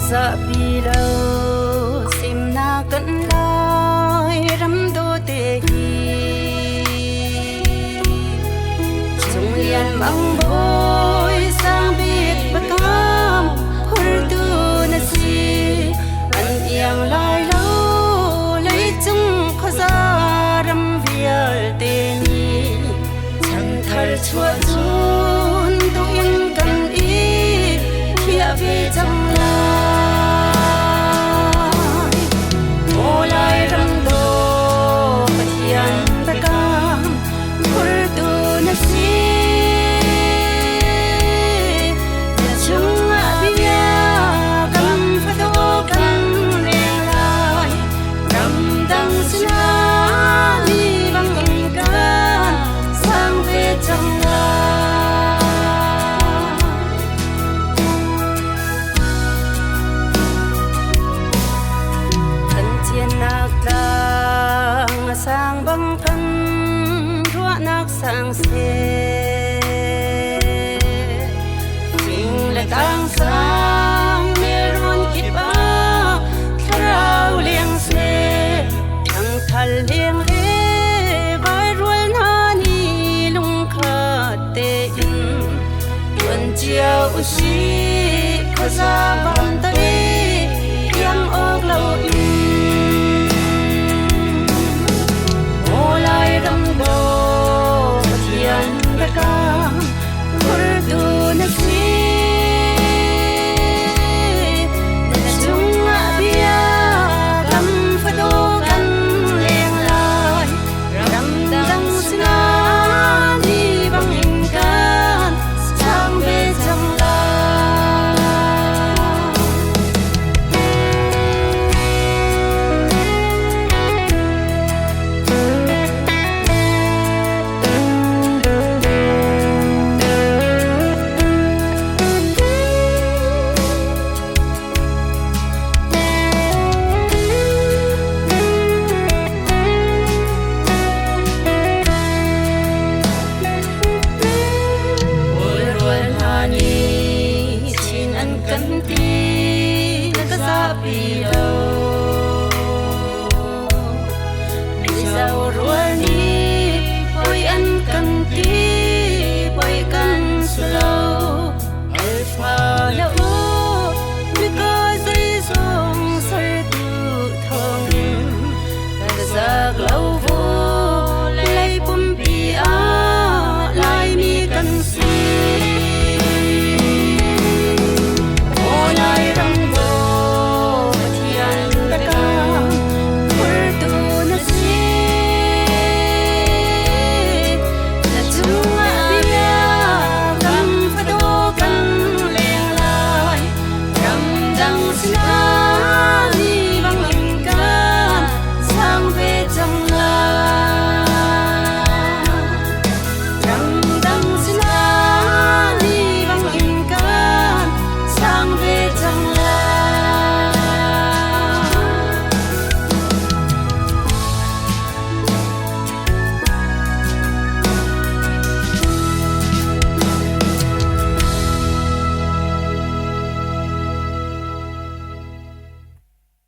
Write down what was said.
sa bilo sim na kan lai ram do te hi chung lian mang boy sang bit bakam hur tu na si an yang lai lo lấy chung khaza ram vial te ni chang thar chua chun tu in kan i khia ve chang la sang băng thân rua nak sang se tình lại tăng sang mê ron kít ba thao liang se thằng thal liang e vai rual na ni lung kha te in tuần chiều usi khaza ban ta yang ok lâu kan ti ka sa pi lo